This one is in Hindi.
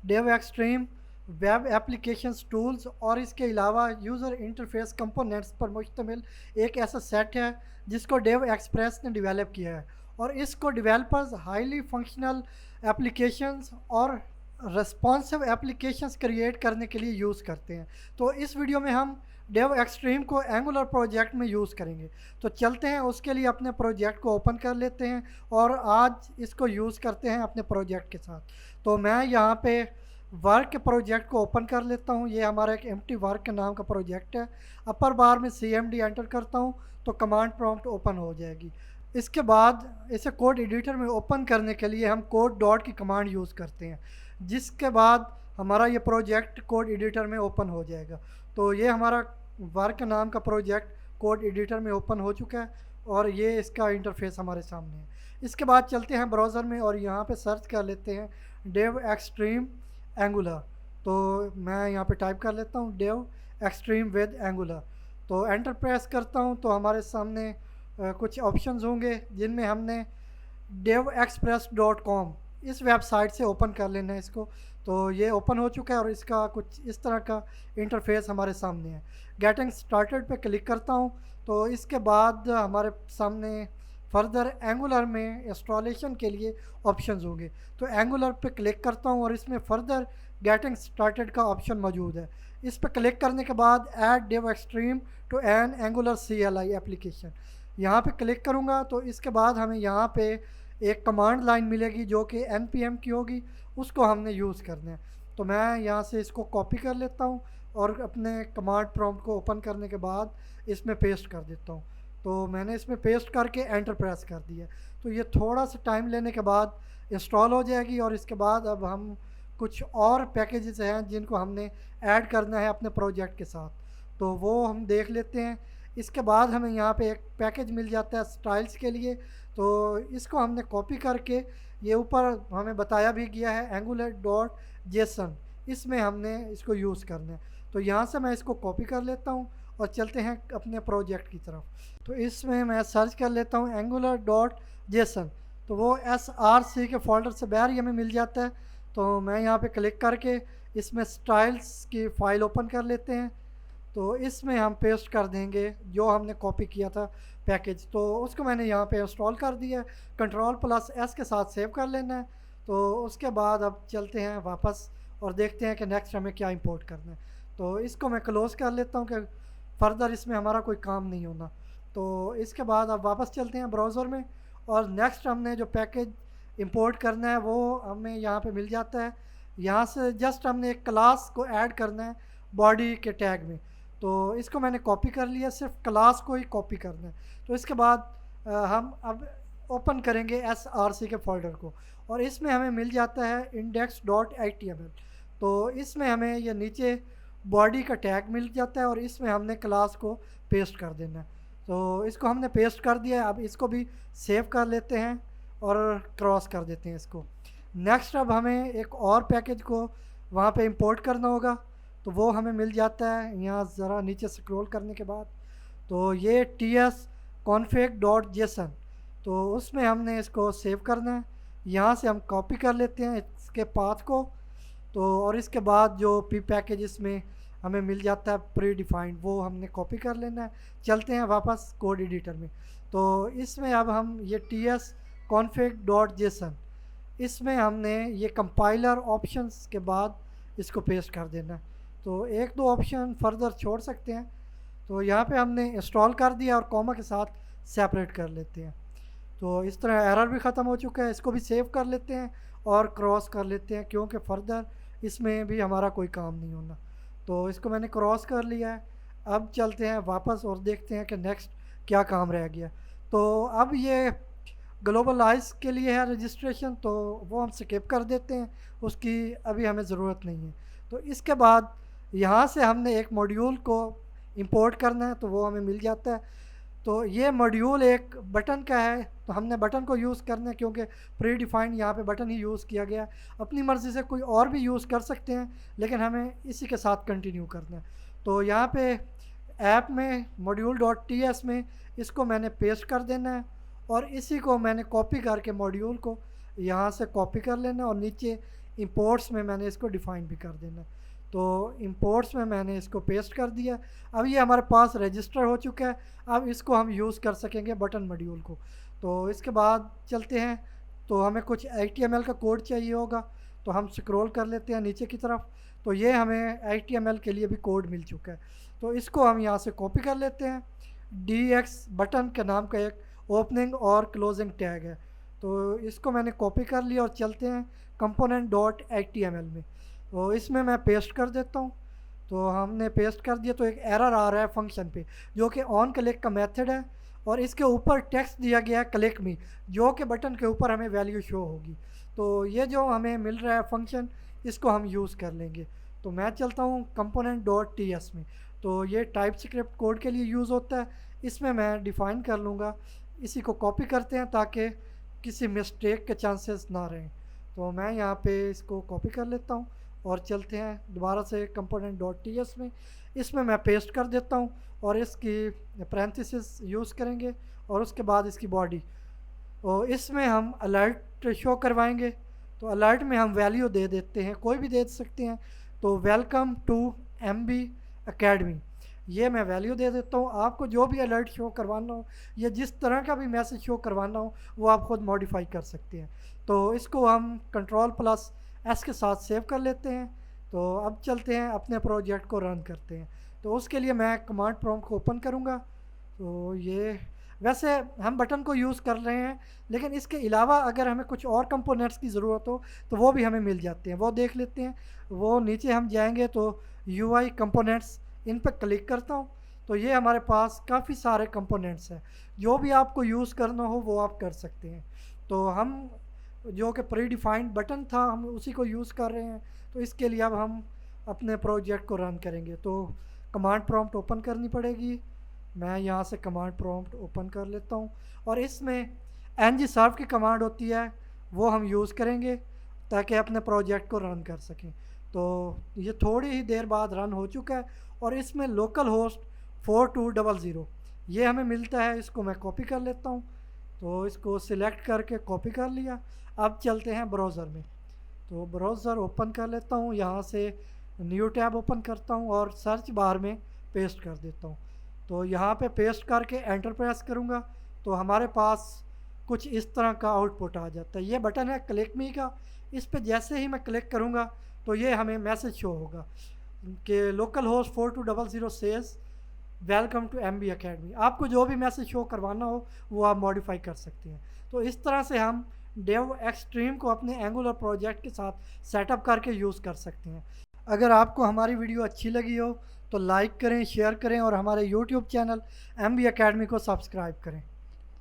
Dave extreme web applications tools और इसके अलावा यूज़र इंटरफेस कंपोनेंट्स पर मुश्तमिल एक ऐसा सेट है जिसको डेव एक्सप्रेस ने डेवलप किया है। और इसको डेवलपर्स हाईली फंक्शनल एप्लीकेशंस और रेस्पॉन्सिव एप्लीकेशंस क्रिएट करने के लिए यूज़ करते हैं। तो इस वीडियो में हम डेव एक्सट्रीम को एंगुलर प्रोजेक्ट में यूज़ करेंगे। तो चलते हैं उसके लिए अपने प्रोजेक्ट को ओपन कर लेते हैं और आज इसको यूज़ करते हैं अपने प्रोजेक्ट के साथ। तो मैं यहाँ पे वर्क के प्रोजेक्ट को ओपन कर लेता हूँ। ये हमारा एक एम्प्टी वर्क के नाम का प्रोजेक्ट है। अपर बार में CMD एंटर करता हूँ तो कमांड प्रॉम्प्ट ओपन हो जाएगी। इसके बाद इसे कोड एडिटर में ओपन करने के लिए हम कोड डॉट की कमांड यूज़ करते हैं, जिसके बाद हमारा ये प्रोजेक्ट कोड एडिटर में ओपन हो जाएगा। तो ये हमारा वर्क नाम का प्रोजेक्ट कोड एडिटर में ओपन हो चुका है और ये इसका इंटरफेस हमारे सामने है। इसके बाद चलते हैं ब्राउज़र में और यहाँ पे सर्च कर लेते हैं डेव एक्सट्रीम एंगुलर। तो मैं यहाँ पे टाइप कर लेता हूँ डेव एक्सट्रीम विद एंगुलर। तो एंटर प्रेस करता हूँ तो हमारे सामने कुछ ऑप्शंस होंगे जिनमें हमने devexpress.com इस वेबसाइट से ओपन कर लेना है इसको। तो ये ओपन हो चुका है और इसका कुछ इस तरह का इंटरफेस हमारे सामने है। गेटिंग स्टार्टेड पे क्लिक करता हूँ तो इसके बाद हमारे सामने फर्दर एंगुलर में इंस्टॉलेशन के लिए ऑप्शंस होंगे। तो एंगुलर पे क्लिक करता हूँ और इसमें फर्दर गेटिंग स्टार्टेड का ऑप्शन मौजूद है। इस पर क्लिक करने के बाद add DevExtreme to an Angular CLI application, यहाँ पे क्लिक करूँगा तो इसके बाद हमें यहाँ पे एक कमांड लाइन मिलेगी जो कि npm की होगी, उसको हमने यूज़ करना है। तो मैं यहाँ से इसको कॉपी कर लेता हूँ और अपने कमांड प्रॉम्प्ट को ओपन करने के बाद इसमें पेस्ट कर देता हूँ। तो मैंने इसमें पेस्ट करके एंटर प्रेस कर दिया। तो ये थोड़ा सा टाइम लेने के बाद इंस्टॉल हो जाएगी और इसके बाद अब हम कुछ और पैकेजेस हैं जिनको हमने ऐड करना है अपने प्रोजेक्ट के साथ, तो वो हम देख लेते हैं। इसके बाद हमें यहाँ पे एक पैकेज मिल जाता है स्टाइल्स के लिए। तो इसको हमने कॉपी करके ये ऊपर हमें बताया भी गया है angular.json, इसमें हमने इसको यूज़ करना है। तो यहाँ से मैं इसको कॉपी कर लेता हूँ और चलते हैं अपने प्रोजेक्ट की तरफ। तो इसमें मैं सर्च कर लेता हूँ angular.json, तो वो SRC के फोल्डर से बाहर ही हमें मिल जाता है। तो मैं यहाँ पे क्लिक करके इसमें स्टाइल्स की फ़ाइल ओपन कर लेते हैं। तो इसमें हम पेस्ट कर देंगे जो हमने कॉपी किया था पैकेज। तो उसको मैंने यहाँ पे इंस्टॉल कर दिया है, Ctrl+S के साथ सेव कर लेना है। तो उसके बाद अब चलते हैं वापस और देखते हैं कि नेक्स्ट हमें क्या इंपोर्ट करना है। तो इसको मैं क्लोज़ कर लेता हूँ कि फर्दर इसमें हमारा कोई काम नहीं होना। तो इसके बाद अब वापस चलते हैं ब्राउज़र में और नेक्स्ट हमने जो पैकेज इंपोर्ट करना है वो हमें यहाँ पे मिल जाता है। यहाँ से जस्ट हमने एक क्लास को ऐड करना है बॉडी के टैग में। तो इसको मैंने कॉपी कर लिया, सिर्फ क्लास को ही कॉपी करना है। तो इसके बाद हम अब ओपन करेंगे SRC के फोल्डर को और इसमें हमें मिल जाता है index.html। तो इसमें हमें ये नीचे बॉडी का टैग मिल जाता है और इसमें हमने क्लास को पेस्ट कर देना है। तो इसको हमने पेस्ट कर दिया है। अब इसको भी सेव कर लेते हैं और क्रॉस कर देते हैं इसको। नेक्स्ट अब हमें एक और पैकेज को वहाँ पे इंपोर्ट करना होगा। तो वो हमें मिल जाता है यहाँ ज़रा नीचे स्क्रॉल करने के बाद। तो ये tsconfig.json, तो उसमें हमने इसको सेव करना है। यहाँ से हम कॉपी कर लेते हैं इसके पाथ को। तो और इसके बाद जो पी पैकेज इसमें हमें मिल जाता है प्री डिफाइंड, वो हमने कॉपी कर लेना है। चलते हैं वापस कोड एडिटर में। तो इसमें अब हम ये tsconfig.json, इसमें हमने ये कंपाइलर ऑप्शंस के बाद इसको पेस्ट कर देना है। तो एक दो ऑप्शन फर्दर छोड़ सकते हैं। तो यहाँ पे हमने इंस्टॉल कर दिया और कॉमा के साथ सेपरेट कर लेते हैं। तो इस तरह एरर भी ख़त्म हो चुका है। इसको भी सेव कर लेते हैं और क्रॉस कर लेते हैं क्योंकि फ़र्दर इसमें भी हमारा कोई काम नहीं होना। तो इसको मैंने क्रॉस कर लिया है। अब चलते हैं वापस और देखते हैं कि नेक्स्ट क्या काम रह गया। तो अब ये ग्लोबलाइज के लिए है रजिस्ट्रेशन, तो वो हम स्किप कर देते हैं, उसकी अभी हमें ज़रूरत नहीं है। तो इसके बाद यहाँ से हमने एक मॉड्यूल को इंपोर्ट करना है, तो वो हमें मिल जाता है। तो ये मॉड्यूल एक बटन का है, तो हमने बटन को यूज़ करना है क्योंकि प्री डिफाइंड यहाँ पे बटन ही यूज़ किया गया। अपनी मर्ज़ी से कोई और भी यूज़ कर सकते हैं लेकिन हमें इसी के साथ कंटिन्यू करना है। तो यहाँ पे ऐप में module.ts में इसको मैंने पेस्ट कर देना है और इसी को मैंने कॉपी करके मॉड्यूल को यहाँ से कॉपी कर लेना और नीचे इंपोर्ट्स में मैंने इसको डिफ़ाइन भी कर देना है। तो इंपोर्ट्स में मैंने इसको पेस्ट कर दिया। अब ये हमारे पास रजिस्टर हो चुका है। अब इसको हम यूज़ कर सकेंगे बटन मॉड्यूल को। तो इसके बाद चलते हैं, तो हमें कुछ HTML का कोड चाहिए होगा, तो हम स्क्रॉल कर लेते हैं नीचे की तरफ। तो ये हमें HTML के लिए भी कोड मिल चुका है, तो इसको हम यहाँ से कॉपी कर लेते हैं। DX बटन के नाम का एक ओपनिंग और क्लोजिंग टैग है, तो इसको मैंने कॉपी कर लिया और चलते हैं कंपोनेंट डॉट HTML में। तो इसमें मैं पेस्ट कर देता हूँ। तो हमने पेस्ट कर दिया, तो एक एरर आ रहा है फंक्शन पे, जो कि ऑन क्लिक का मेथड है, और इसके ऊपर टेक्स्ट दिया गया है क्लिक मी, जो कि बटन के ऊपर हमें वैल्यू शो होगी। तो ये जो हमें मिल रहा है फंक्शन, इसको हम यूज़ कर लेंगे। तो मैं चलता हूँ कंपोनेंट डॉट TS में। तो ये टाइप स्क्रिप्ट कोड के लिए यूज़ होता है, इसमें मैं डिफ़ाइन कर लूँगा। इसी को कॉपी करते हैं ताकि किसी मिस्टेक के चांसेस ना रहें। तो मैं यहाँ पे इसको कॉपी कर लेता हूँ और चलते हैं दोबारा से कंपोनेंट डॉट TS में। इसमें मैं पेस्ट कर देता हूँ और इसकी पैरेंथेसिस यूज़ करेंगे और उसके बाद इसकी बॉडी, और इसमें हम अलर्ट शो करवाएंगे। तो अलर्ट में हम वैल्यू दे देते हैं, कोई भी दे सकते हैं। तो वेलकम टू MB अकेडमी, ये मैं वैल्यू दे देता हूँ। आपको जो भी अलर्ट शो करवाना हो या जिस तरह का भी मैसेज शो करवाना हो, वो आप खुद मॉडिफाई कर सकते हैं। तो इसको हम Ctrl+S के साथ सेव कर लेते हैं। तो अब चलते हैं अपने प्रोजेक्ट को रन करते हैं। तो उसके लिए मैं कमांड प्रॉम्प्ट को ओपन करूँगा। तो ये वैसे हम बटन को यूज़ कर रहे हैं, लेकिन इसके अलावा अगर हमें कुछ और कंपोनेंट्स की ज़रूरत हो तो वो भी हमें मिल जाते हैं, वो देख लेते हैं। वो नीचे हम जाएंगे तो UI कंपोनेंट्स, इन पर क्लिक करता हूँ। तो ये हमारे पास काफ़ी सारे कंपोनेंट्स हैं, जो भी आपको यूज़ करना हो वो आप कर सकते हैं। तो हम जो कि प्री डिफाइंड बटन था, हम उसी को यूज़ कर रहे हैं। तो इसके लिए अब हम अपने प्रोजेक्ट को रन करेंगे, तो कमांड प्रॉम्प्ट ओपन करनी पड़ेगी। मैं यहाँ से कमांड प्रॉम्प्ट ओपन कर लेता हूँ, और इसमें ngserve की कमांड होती है, वो हम यूज़ करेंगे ताकि अपने प्रोजेक्ट को रन कर सकें। तो ये थोड़ी ही देर बाद रन हो चुका है, और इसमें लोकल होस्ट 4200 ये हमें मिलता है। इसको मैं कॉपी कर लेता हूँ। तो इसको सिलेक्ट करके कॉपी कर लिया। अब चलते हैं ब्राउज़र में। तो ब्राउज़र ओपन कर लेता हूँ, यहाँ से न्यू टैब ओपन करता हूँ और सर्च बार में पेस्ट कर देता हूँ। तो यहाँ पे पेस्ट करके एंटर प्रेस करूँगा, तो हमारे पास कुछ इस तरह का आउटपुट आ जाता है। ये बटन है क्लिक मी का, इस पे जैसे ही मैं क्लिक करूँगा तो ये हमें मैसेज शो होगा कि local host 4200 says welcome to MB academy. आपको जो भी मैसेज शो करवाना हो वो आप मॉडिफाई कर सकते हैं। तो इस तरह से हम डेव एक्सट्रीम को अपने एंगुलर प्रोजेक्ट के साथ सेटअप करके यूज़ कर सकते हैं। अगर आपको हमारी वीडियो अच्छी लगी हो तो लाइक करें, शेयर करें और हमारे YouTube चैनल MB अकेडमी को सब्सक्राइब करें।